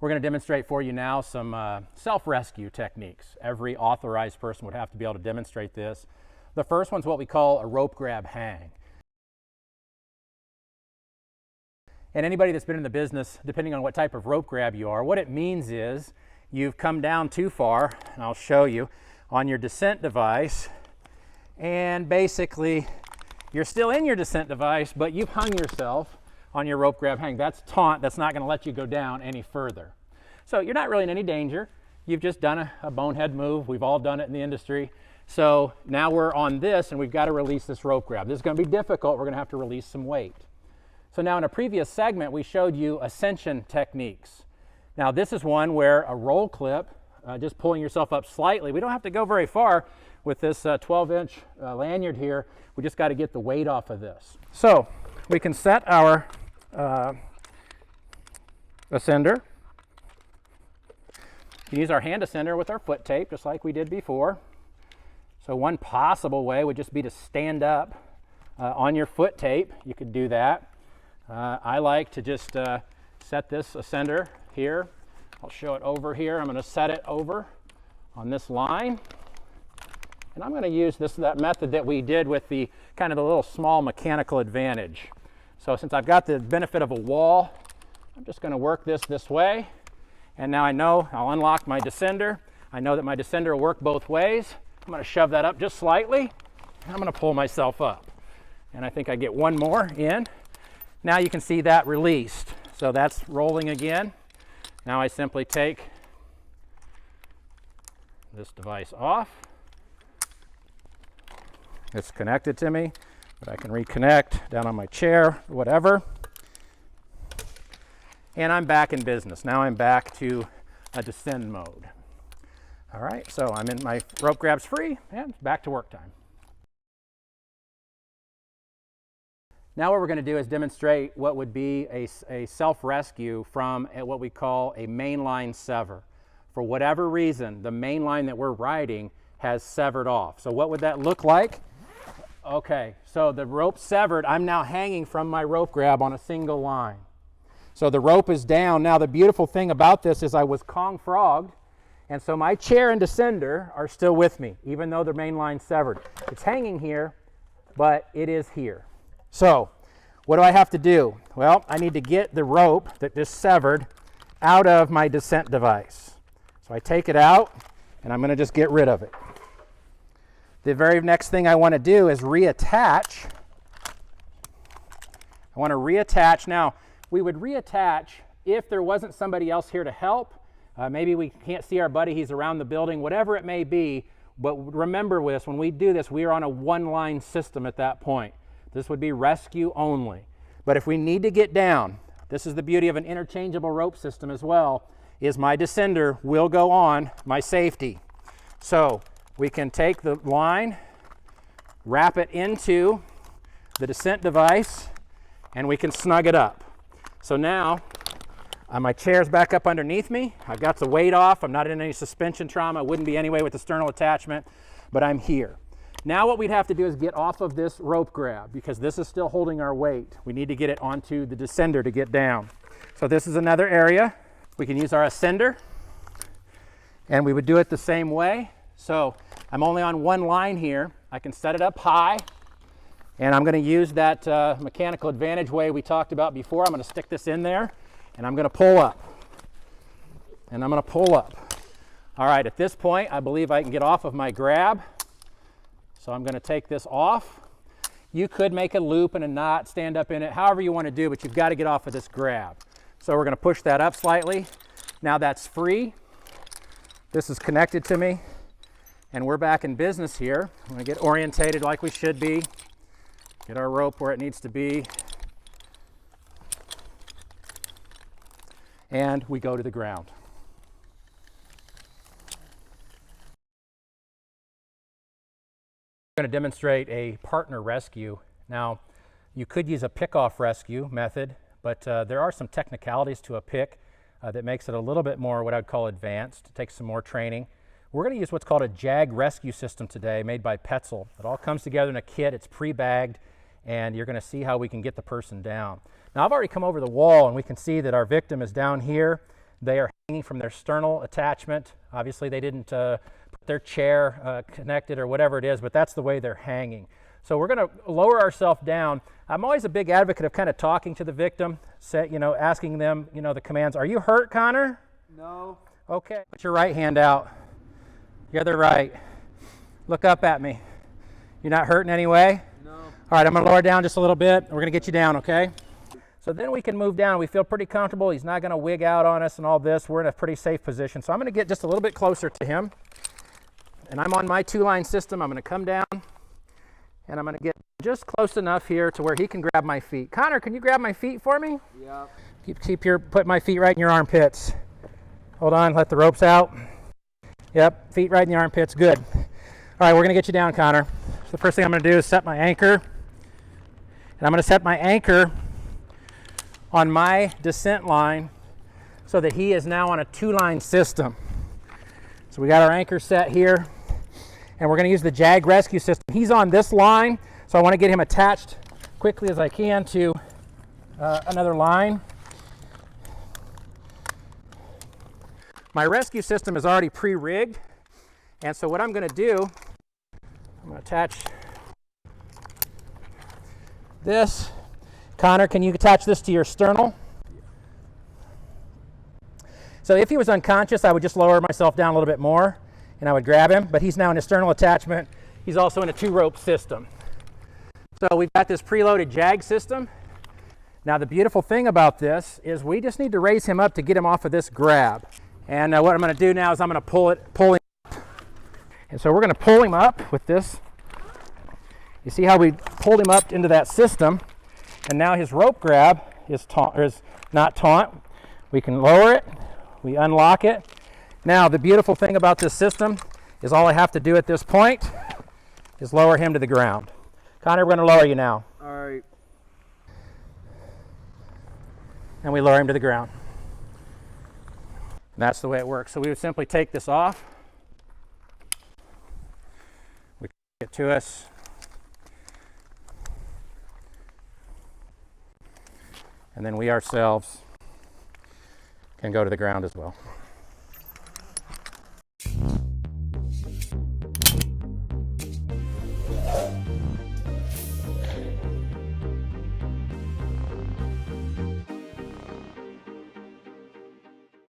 We're going to demonstrate for you now some self-rescue techniques. Every authorized person would have to be able to demonstrate this. The first one's what we call a rope grab hang. And anybody that's been in the business, depending on what type of rope grab you are, what it means is you've come down too far, and I'll show you, on your descent device, and basically you're still in your descent device, but you've hung yourself on your rope grab hang. That's taut. That's not going to let you go down any further. So you're not really in any danger. You've just done a bonehead move. We've all done it in the industry. So now we're on this, and we've got to release this rope grab. This is going to be difficult. We're going to have to release some weight. So now in a previous segment, we showed you ascension techniques. Now this is one where a roll clip, just pulling yourself up slightly. We don't have to go very far with this 12-inch lanyard here. We just got to get the weight off of this. So we can set our ascender. We can use our hand ascender with our foot tape, just like we did before. So one possible way would just be to stand up on your foot tape. You could do that. I like to just set this ascender here. I'll show it over here. I'm going to set it over on this line. And I'm going to use that method that we did with the kind of the little small mechanical advantage. So since I've got the benefit of a wall, I'm just going to work this way. And now I know I'll unlock my descender. I know that my descender will work both ways. I'm going to shove that up just slightly, and I'm going to pull myself up. And I think I get one more in. Now you can see that released. So that's rolling again. Now I simply take this device off. It's connected to me, but I can reconnect down on my chair, whatever. And I'm back in business. Now I'm back to a descend mode. All right, so I'm in my rope grabs free, and back to work time. Now what we're going to do is demonstrate what would be a self-rescue from what we call a mainline sever. For whatever reason, the main line that we're riding has severed off. So what would that look like? Okay, so the rope severed. I'm now hanging from my rope grab on a single line. So the rope is down. Now the beautiful thing about this is I was Kong frogged, and so my chair and descender are still with me, even though the main line severed. It's hanging here, but it is here. So what do I have to do? Well, I need to get the rope that just severed out of my descent device. So I take it out, and I'm going to just get rid of it. The very next thing I want to do is reattach. I want to reattach. Now, we would reattach if there wasn't somebody else here to help. Maybe we can't see our buddy, he's around the building, whatever it may be. But remember this, when we do this, we are on a one-line system at that point. This would be rescue only. But if we need to get down, this is the beauty of an interchangeable rope system as well, is my descender will go on my safety. So we can take the line, wrap it into the descent device, and we can snug it up. So now my chair's back up underneath me. I've got the weight off. I'm not in any suspension trauma. Wouldn't be anyway with the sternal attachment, but I'm here. Now what we'd have to do is get off of this rope grab because this is still holding our weight. We need to get it onto the descender to get down. So this is another area. We can use our ascender, and we would do it the same way. So I'm only on one line here. I can set it up high, and I'm going to use that mechanical advantage way we talked about before. I'm going to stick this in there, and I'm going to pull up. And I'm going to pull up. All right, at this point, I believe I can get off of my grab. So I'm going to take this off. You could make a loop and a knot, stand up in it, however you want to do, but you've got to get off of this grab. So we're going to push that up slightly. Now that's free. This is connected to me, and we're back in business here. I'm going to get orientated like we should be. Get our rope where it needs to be. And we go to the ground. We're going to demonstrate a partner rescue. Now, you could use a pick-off rescue method, but there are some technicalities to a pick that makes it a little bit more what I'd call advanced. It takes some more training. We're going to use what's called a JAG rescue system today, made by Petzl. It all comes together in a kit. It's pre-bagged, and you're going to see how we can get the person down. Now, I've already come over the wall, and we can see that our victim is down here. They are hanging from their sternal attachment. Obviously, they didn't put their chair connected or whatever it is, but that's the way they're hanging. So we're going to lower ourselves down. I'm always a big advocate of kind of talking to the victim, asking them, the commands. Are you hurt, Connor? No. Okay. Put your right hand out. The other right. Look up at me. You're not hurt in any way? No. All right, I'm going to lower down just a little bit. We're going to get you down, okay? So then we can move down. We feel pretty comfortable. He's not going to wig out on us and all this. We're in a pretty safe position. So I'm going to get just a little bit closer to him. And I'm on my 2-line system. I'm going to come down, and I'm going to get just close enough here to where he can grab my feet. Connor, can you grab my feet for me? Yeah. Put my feet right in your armpits. Hold on, let the ropes out. Yep, feet right in the armpits, good. All right, we're going to get you down, Connor. So the first thing I'm going to do is set my anchor. And I'm going to set my anchor on my descent line so that he is now on a 2-line system. So we got our anchor set here, and we're going to use the JAG rescue system. He's on this line, so I want to get him attached quickly as I can to another line. My rescue system is already pre-rigged, and so what I'm going to do, I'm going to attach this. Connor, can you attach this to your sternal? So if he was unconscious, I would just lower myself down a little bit more, and I would grab him, but he's now in a sternal attachment. He's also in a 2-rope system. So we've got this preloaded JAG system. Now the beautiful thing about this is we just need to raise him up to get him off of this grab. And what I'm going to do now is I'm going to pull him up. And so we're going to pull him up with this. You see how we pulled him up into that system, and now his rope grab is not taut. We can lower it, we unlock it. Now the beautiful thing about this system is all I have to do at this point is lower him to the ground. Connor, we're going to lower you now. All right. And we lower him to the ground. And that's the way it works. So we would simply take this off. We get it to us. And then we ourselves can go to the ground as well.